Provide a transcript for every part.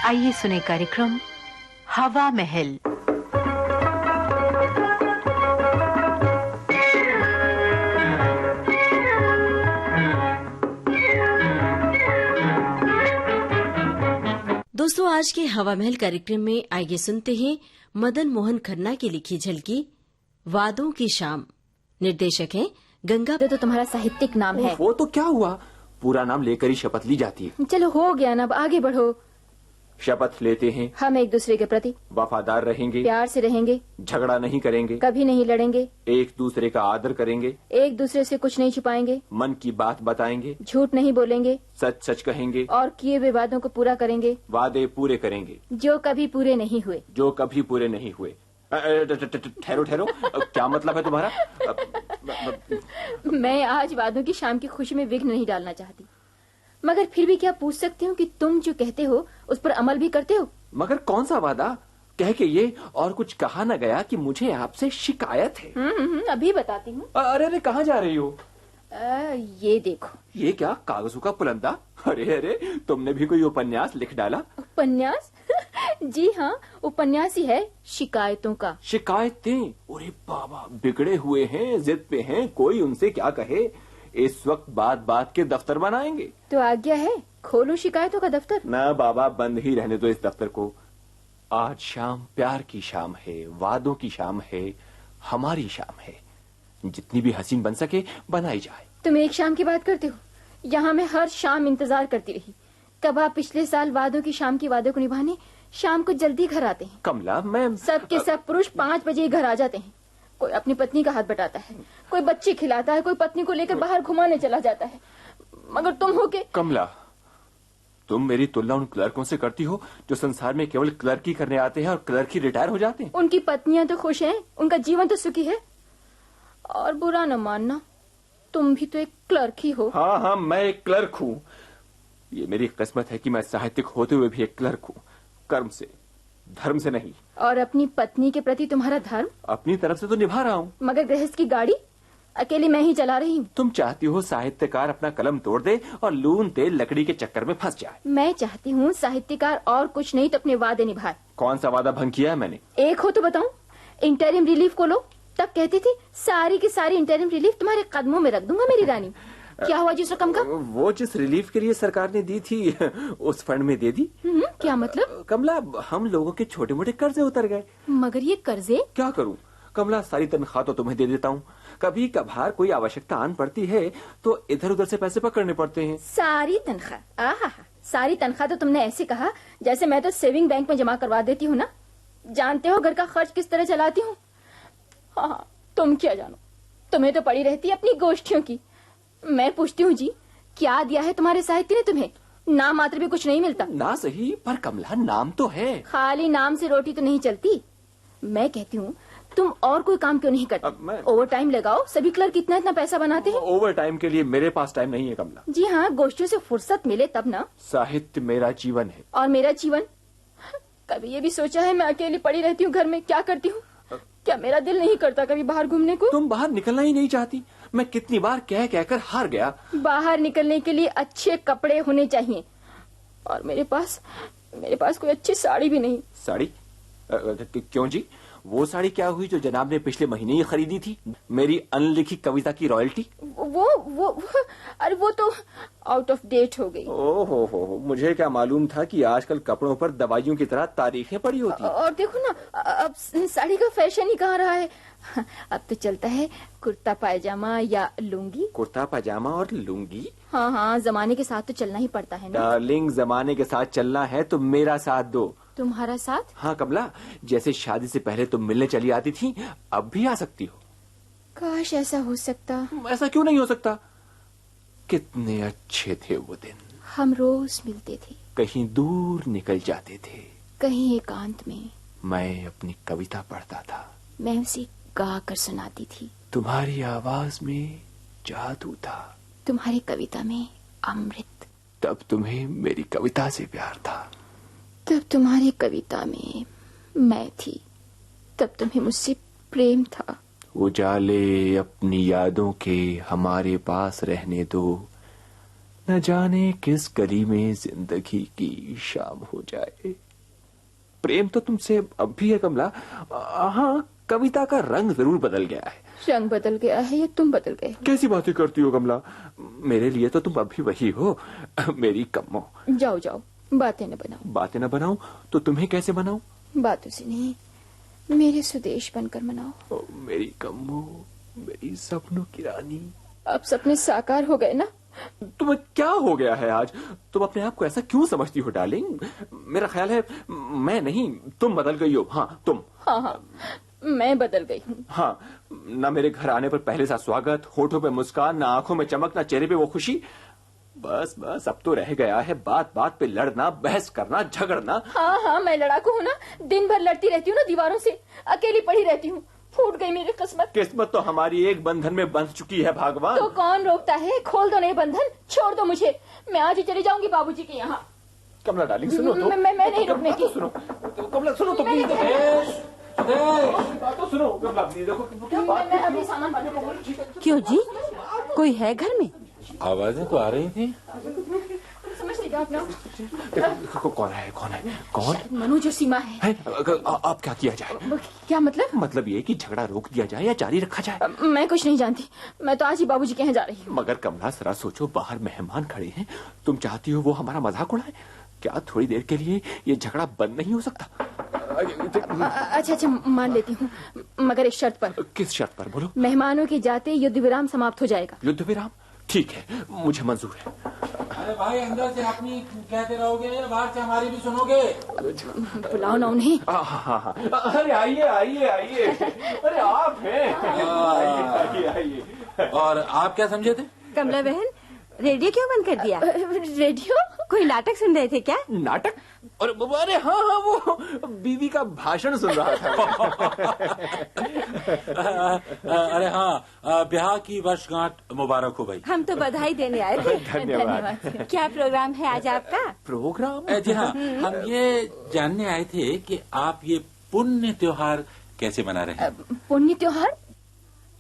आइए सुने कार्यक्रम हवा महल। दोस्तों, आज के हवा महल कार्यक्रम में आइए सुनते हैं मदन मोहन खन्ना की लिखी झलकी वादों की शाम। निर्देशक हैं गंगा। तो तुम्हारा साहित्यिक नाम है। वो तो क्या हुआ, पूरा नाम लेकर ही शपथ ली जाती है। चलो हो गया ना, अब आगे बढ़ो। शपथ लेते हैं हम एक दूसरे के प्रति वफादार रहेंगे, प्यार से रहेंगे, झगड़ा नहीं करेंगे, कभी नहीं लड़ेंगे, एक दूसरे का आदर करेंगे, एक दूसरे से कुछ नहीं छुपाएंगे, मन की बात बताएंगे, झूठ नहीं बोलेंगे, सच सच कहेंगे और किए हुए वादों को पूरा करेंगे, वादे पूरे करेंगे जो कभी पूरे नहीं हुए। जो कभी पूरे नहीं हुए। ठहरो ठहरो, क्या मतलब है तुम्हारा? मैं आज वादों की शाम की खुशी में विघ्न नहीं डालना चाहती, मगर फिर भी क्या पूछ सकती हूँ कि तुम जो कहते हो उस पर अमल भी करते हो? मगर कौन सा वादा? कह के ये और कुछ कहा न गया कि मुझे आपसे शिकायत है। अभी बताती हूँ। अरे अरे, कहाँ जा रही हो? ये देखो। ये क्या, कागजों का पुलंदा? अरे अरे, तुमने भी कोई उपन्यास लिख डाला? उपन्यास? जी हाँ, उपन्यास ही है, शिकायतों का। शिकायतें? अरे बाबा, बिगड़े हुए हैं, जिद पे हैं, कोई उनसे क्या कहे। इस वक्त बात बात के दफ्तर बनाएंगे। तो आज्ञा है, खोलो शिकायतों का दफ्तर। ना बाबा, बंद ही रहने दो इस दफ्तर को। आज शाम प्यार की शाम है, वादों की शाम है, हमारी शाम है। जितनी भी हसीन बन सके बनाई जाए। तुम एक शाम की बात करते हो, यहाँ मैं हर शाम इंतजार करती रही। कब आप पिछले साल वादों की शाम की वादों को निभाने शाम को जल्दी घर आते हैं। कमला, मैं सब के सब पुरुष 5 बजे घर आ जाते हैं। कोई अपनी पत्नी का हाथ बटाता है, कोई बच्चे खिलाता है, कोई पत्नी को लेकर बाहर घुमाने चला जाता है, मगर तुम हो के। कमला, तुम मेरी तुलना उन क्लर्कों से करती हो जो संसार में केवल क्लर्क ही करने आते हैं और क्लर्क ही रिटायर हो जाते हैं। उनकी पत्नियां तो खुश हैं, उनका जीवन तो सुखी है। और बुरा न मानना, तुम भी तो एक क्लर्क ही हो। हाँ हाँ, मैं एक क्लर्क हूँ। ये मेरी किस्मत है कि मैं साहित्यिक होते हुए भी एक क्लर्क हूँ, कर्म से, धर्म से नहीं। और अपनी पत्नी के प्रति तुम्हारा धर्म? अपनी तरफ से तो निभा रहा हूँ। मगर गृहस्थ की गाड़ी अकेली मैं ही चला रही हूँ। तुम चाहती हो साहित्यकार अपना कलम तोड़ दे और लून तेल लकड़ी के चक्कर में फंस जाए। मैं चाहती हूँ साहित्यकार और कुछ नहीं तो अपने वादे निभाए। कौन सा वादा भंग किया है मैंने? एक हो तो बताऊं। इंटरिम रिलीफ को लो, तब कहती थी सारी की सारी इंटरिम रिलीफ तुम्हारे कदमों में रख दूंगा मेरी रानी। क्या हुआ जिस रकम का? वो जिस रिलीफ के लिए सरकार ने दी थी उस फंड में दे दी। क्या मतलब? कमला, हम लोगों के छोटे मोटे कर्जे उतर गए। मगर ये कर्जे? क्या करूं कमला, सारी तनख्वाह तो तुम्हें दे देता हूँ। कभी कभार कोई आवश्यकता आन पड़ती है तो इधर उधर से पैसे पकड़ने पड़ते हैं। सारी तनख्वाह? आहा, सारी तनख्वाह तो तुमने ऐसे कहा जैसे मैं तो सेविंग बैंक में जमा करवा देती हूँ ना। जानते हो घर का खर्च किस तरह चलाती हूँ। हाँ, तुम क्या जानो, तुम्हें तो पड़ी रहती है अपनी गोष्ठियों की। मैं पूछती हूँ जी, क्या दिया है तुम्हारे साहित्य ने तुम्हें? नाम मात्र भी कुछ नहीं मिलता। ना सही, पर कमला नाम तो है। खाली नाम से रोटी तो नहीं चलती। मैं कहती हूँ तुम और कोई काम क्यों नहीं करते? ओवर टाइम लगाओ, सभी क्लर्क इतना इतना पैसा बनाते हैं। ओवर टाइम के लिए मेरे पास टाइम नहीं है कमला। जी हाँ, गोष्ठियों से फुर्सत मिले तब ना। साहित्य मेरा जीवन है। और मेरा जीवन? कभी ये भी सोचा है मैं अकेली पड़ी रहती हूँ घर में, क्या करती हूँ? क्या मेरा दिल नहीं करता कभी बाहर घूमने को? तुम बाहर निकलना ही नहीं चाहती। मैं कितनी बार कह कहकर हार गया। बाहर निकलने के लिए अच्छे कपड़े होने चाहिए, और मेरे पास कोई अच्छी साड़ी भी नहीं। साड़ी? क्यों जी, वो साड़ी क्या हुई जो जनाब ने पिछले महीने ही खरीदी थी? मेरी अनलिखी कविता की रॉयल्टी? वो अरे वो तो आउट ऑफ डेट हो गई। ओहो, मुझे क्या मालूम था कि आजकल कपड़ों पर दवाइयों की तरह तारीखें पड़ी होती। और देखो ना, अब साड़ी का फैशन ही कहाँ रहा है। अब तो चलता है कुर्ता पायजामा या लुंगी। कुर्ता पायजामा और लुंगी? हाँ हाँ, जमाने के साथ तो चलना ही पड़ता है ना। डार्लिंग, जमाने के साथ चलना है तो मेरा साथ दो। तुम्हारा साथ? हाँ कमला, जैसे शादी से पहले तुम मिलने चली आती थी, अब भी आ सकती हो। काश ऐसा हो सकता। ऐसा क्यों नहीं हो सकता? कितने अच्छे थे वो दिन। हम रोज मिलते थे, कहीं दूर निकल जाते थे, कहीं एकांत में। मैं अपनी कविता पढ़ता था, मैं उसे गा कर सुनाती थी। तुम्हारी आवाज में जादू था, तुम्हारी कविता में अमृत। तब तुम्हें मेरी कविता से प्यार था, तब तुम्हारी कविता में मैं थी, तब तुम्हें मुझसे प्रेम था। उजाले अपनी यादों के हमारे पास रहने दो, न जाने किस गली में जिंदगी की शाम हो जाए। प्रेम तो तुमसे अब भी है कमला। हाँ, कविता का रंग जरूर बदल गया है। रंग बदल गया है या तुम बदल गए हो? कैसी बातें करती हो कमला? मेरे लिए तो तुम अभी वही हो, मेरी कम्मो। जाओ जाओ, बातें न बनाओ। बातें न बनाऊं तो तुम्हें कैसे बनाऊं? बातों से नहीं, मेरे स्वदेश बनकर मनाओ। ओ, मेरी कम्मो, मेरी सपनों की रानी। अब सपने साकार हो गए ना? तुम्हें क्या हो गया है आज? तुम अपने आप को ऐसा क्यों समझती हो डार्लिंग? मेरा ख्याल है मैं नहीं, तुम बदल गई हो। हाँ, तुम। हाँ हाँ, मैं बदल गई हूँ। हाँ, ना मेरे घर आने पर पहले सा स्वागत, होठों पे मुस्कान, ना आंखों में चमक, ना चेहरे पे वो खुशी। बस बस अब तो रह गया है बात बात पे लड़ना, बहस करना, झगड़ना। हाँ हाँ, मैं लड़ाकू हूँ ना, दिन भर लड़ती रहती हूँ ना दीवारों से, अकेली पड़ी रहती हूँ। फूट गई मेरी किस्मत। किस्मत तो हमारी एक बंधन में बंध चुकी है भगवान। तो कौन रोकता है? खोल दो नहीं बंधन, छोड़ दो मुझे। मैं आज ही चली जाऊंगी बाबूजी के यहाँ। कमला डार्लिंग सुनो तो। मैं नहीं रुकने की। सुनो कमला, सुनो तो प्लीज। तो सुनो कमला प्लीज, देखो क्या बात। मैं अभी सामान बांधने को बोलूं। क्यों जी, कोई है घर में? आवाजें तो आ रही थी। समझ नहीं जाओ अपना। कौन है? कौन है? कौन? मनु जो सीमा है। अब क्या किया जाए? क्या मतलब? मतलब ये कि झगड़ा रोक दिया जाए या जारी रखा जाए? मैं कुछ नहीं जानती, मैं तो आज ही बाबूजी के यहाँ जा रही हूँ। मगर कमला जरा सोचो, बाहर मेहमान खड़े हैं, तुम चाहती हो वो हमारा मजाक उड़ाए? क्या थोड़ी देर के लिए ये झगड़ा बंद नहीं हो सकता? अच्छा अच्छा, मान लेती हूँ, मगर एक शर्त पर। किस शर्त पर? बोलो। मेहमानों के जाते युद्ध विराम समाप्त हो जाएगा। युद्ध विराम? ठीक है, मुझे मंजूर है। अरे भाई, अंदर से अपनी कहते रहोगे या बाहर से हमारी भी सुनोगे? बुलाओ ना उन्हें। हाँ, अरे आइए आइए आइए। अरे आप हैं? आइए आइए। और आप क्या समझे थे? कमला बहन, रेडियो क्यों बंद कर दिया? रेडियो? कोई नाटक सुन रहे थे क्या? नाटक? और अरे हाँ, वो बीवी का भाषण सुन रहा था। अरे हाँ, ब्याह की वर्षगांठ मुबारक हो भाई। हम तो बधाई देने आए थे। धन्यवाद। क्या प्रोग्राम है आज आपका? प्रोग्राम? जी हाँ, हम ये जानने आए थे कि आप ये पुण्य त्योहार कैसे मना रहे हैं? पुण्य त्योहार?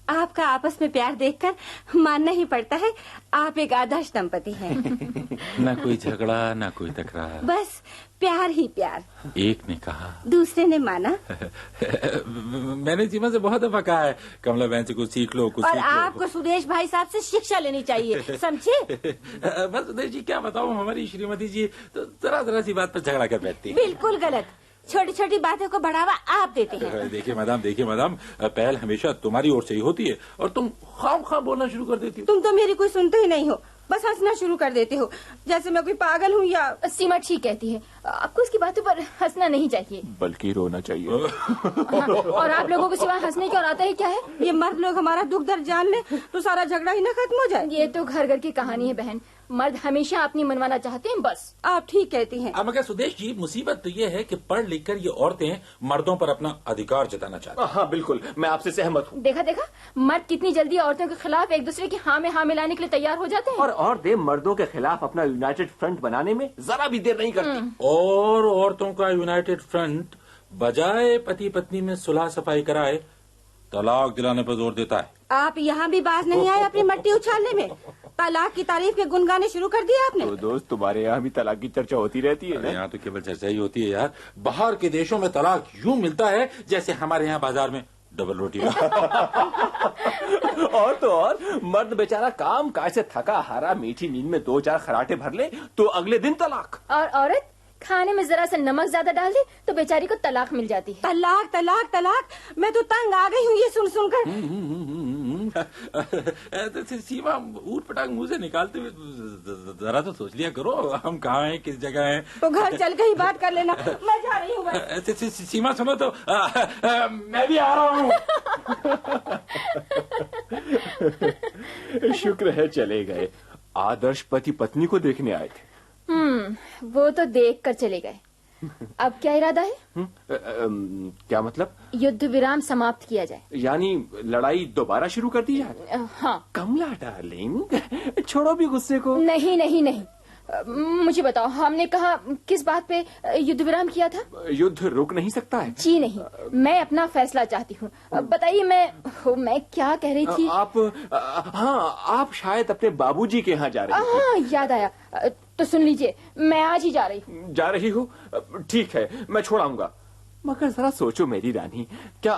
आपका आपस में प्यार देखकर मानना ही पड़ता है, आप एक आदर्श दंपति हैं। न कोई झगड़ा, न कोई तकरार, बस प्यार ही प्यार। एक ने कहा, दूसरे ने माना। मैंने जीवन से बहुत दफा कहा है, कमला बहन से कुछ सीख लो, कुछ और सीख लो। आपको सुदेश भाई साहब से शिक्षा लेनी चाहिए, समझे? बस सुदेश जी, क्या बताऊं, हमारी श्रीमती जी तो जरा सी बात पर झगड़ा कर बैठती है। बिल्कुल गलत, छोटी छोटी बातों को बढ़ावा आप देते हैं। देखिए मैडम, पहल हमेशा तुम्हारी ओर से ही होती है और तुम खाम बोलना शुरू कर देती हो। तुम तो मेरी कोई सुनते ही नहीं हो, बस हंसना शुरू कर देते हो, जैसे मैं कोई पागल हूँ या। सीमा ठीक कहती है, आपको उसकी बातों पर हंसना नहीं चाहिए, बल्कि रोना चाहिए। और आप लोगों को सिवाय हंसने की और आता है क्या है? ये मर्द लोग हमारा दुख दर्द जान ले तो सारा झगड़ा ही न खत्म हो जाए। ये तो घर घर की कहानी है बहन, मर्द हमेशा अपनी मनवाना चाहते हैं बस। आप ठीक कहती हैं। अब मगर सुदेश जी, मुसीबत तो ये है कि पढ़ लिख कर ये औरतें मर्दों पर अपना अधिकार जताना चाहती हैं। हाँ बिल्कुल, मैं आपसे सहमत हूँ। देखा मर्द कितनी जल्दी औरतों के खिलाफ एक दूसरे की हाँ में हाँ मिलाने के लिए तैयार हो जाते हैं। और औरतें मर्दों के खिलाफ अपना यूनाइटेड फ्रंट बनाने में जरा भी देर नहीं करती। और औरतों का यूनाइटेड फ्रंट बजाय पति पत्नी में सुलह सफाई कराए, तलाक दिलाने पर जोर देता है। आप यहाँ भी बाज नहीं आए अपनी मट्टी उछालने में? तलाक की तारीफ के गुनगाने शुरू कर दिए आपने। तो दोस्त, तुम्हारे यहाँ भी तलाक की चर्चा होती रहती है ना? यहाँ तो केवल चर्चा ही होती है यार। बाहर के देशों में तलाक यूं मिलता है जैसे हमारे यहाँ बाजार में डबल रोटी। और तो और, मर्द बेचारा काम काज से थका हारा मीठी नींद में 2-4 खराटे भर ले तो अगले दिन तलाक। और औरत खाने में जरा सा नमक ज्यादा डाल दे तो बेचारी को तलाक मिल जाती है। तलाक तलाक तलाक, मैं तो तंग आ गई हूँ ये सुन सुनकर। सीमा ऊट पटांग मुंह से निकालते हुए जरा तो सोच लिया करो, हम कहाँ हैं, किस जगह हैं। तो घर चल के ही बात कर लेना, मैं जा रही हूँ बस। सीमा सुनो तो, मैं भी आ रहा हूँ। शुक्र है चले गए, आदर्श पति पत्नी को देखने आए थे। वो तो देख कर चले गए। अब क्या इरादा है? क्या मतलब? युद्ध विराम समाप्त किया जाए, यानी लड़ाई दोबारा शुरू कर दी जाए? हाँ। कमला डार्लिंग, छोड़ो भी गुस्से को। नहीं नहीं नहीं, मुझे बताओ, हमने कहा किस बात पे युद्ध विराम किया था? युद्ध रुक नहीं सकता है। जी नहीं, मैं अपना फैसला चाहती हूँ। बताइए, मैं क्या कह रही थी? आप शायद अपने बाबूजी के यहाँ जा रही थी। हाँ, याद आया। तो सुन लीजिए, मैं आज ही जा रही हूँ। जा रही हो? ठीक है, मैं छोड़ आऊंगा। मगर जरा सोचो मेरी रानी, क्या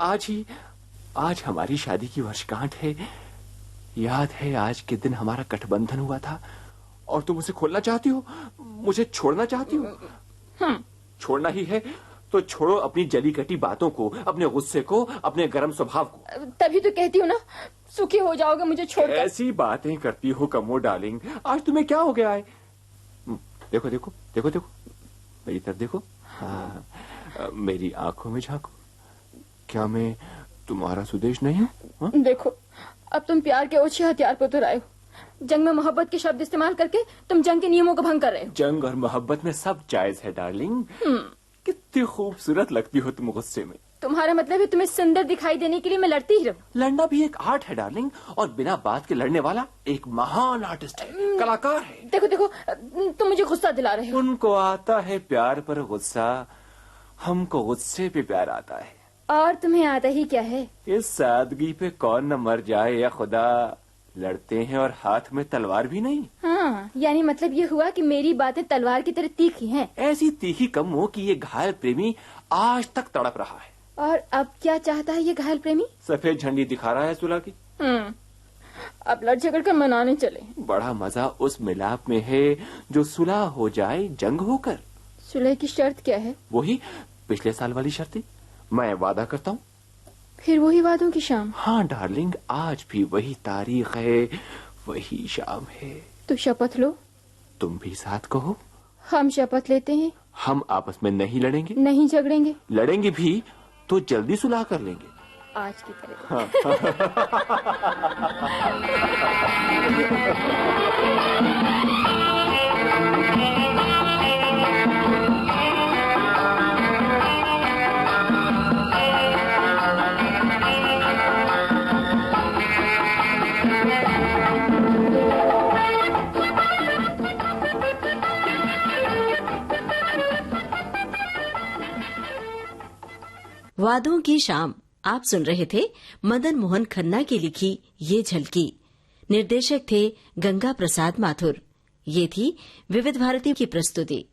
आज हमारी शादी की वर्षगांठ है? याद है आज के दिन हमारा गठबंधन हुआ था और तुम उसे खोलना चाहती हो, मुझे छोड़ना चाहती हो? छोड़ना ही है तो छोड़ो अपनी जली कटी बातों को, अपने गुस्से को, अपने गर्म स्वभाव को। तभी तो कहती हूँ ना, सुखी हो जाओगे मुझे छोड़कर। ऐसी बातें करती हो कमो डार्लिंग, आज तुम्हें क्या हो गया है? देखो देखो देखो देखो, मेरी तरफ देखो। हाँ, मेरी आंखों में झांको। क्या मैं तुम्हारा सुदेश नहीं हूँ? देखो, अब तुम प्यार के ओछे हथियार पर उतर आए हो। जंग में मोहब्बत के शब्द इस्तेमाल करके तुम जंग के नियमों का भंग कर रहे हो। जंग और मोहब्बत में सब जायज है डार्लिंग। कितनी खूबसूरत लगती हो तुम गुस्से में। तुम्हारा मतलब है तुम्हें सुंदर दिखाई देने के लिए मैं लड़ती ही रहूं? लड़ना भी एक आर्ट है डार्लिंग, और बिना बात के लड़ने वाला एक महान आर्टिस्ट है, कलाकार है। देखो देखो, तुम मुझे गुस्सा दिला रहे हो। उनको आता है प्यार पर गुस्सा, हमको गुस्से पे प्यार आता है। और तुम्हें आता ही क्या है? इस सादगी पे कौन न मर जाए या खुदा। लड़ते हैं और हाथ में तलवार भी नहीं। हाँ, यानी मतलब ये हुआ कि मेरी बातें तलवार की तरह तीखी हैं। ऐसी तीखी कम हो कि ये घायल प्रेमी आज तक तड़प रहा है। और अब क्या चाहता है ये घायल प्रेमी? सफेद झंडी दिखा रहा है सुलह की। अब लड़ झगड़ कर मनाने चले। बड़ा मजा उस मिलाप में है जो सुलह हो जाए जंग होकर। सुलह की शर्त क्या है? वही पिछले साल वाली शर्तें। मैं वादा करता हूँ। फिर वही वादों की शाम? हाँ डार्लिंग, आज भी वही तारीख है, वही शाम है। तो शपथ लो। तुम भी साथ कहो। हम शपथ लेते हैं। हम आपस में नहीं लड़ेंगे, नहीं झगड़ेंगे। लड़ेंगे भी तो जल्दी सुलह कर लेंगे, आज की तरह। हाँ। वादों की शाम आप सुन रहे थे मदन मोहन खन्ना की लिखी ये झलकी। निर्देशक थे गंगा प्रसाद माथुर। ये थी विविध भारती की प्रस्तुति।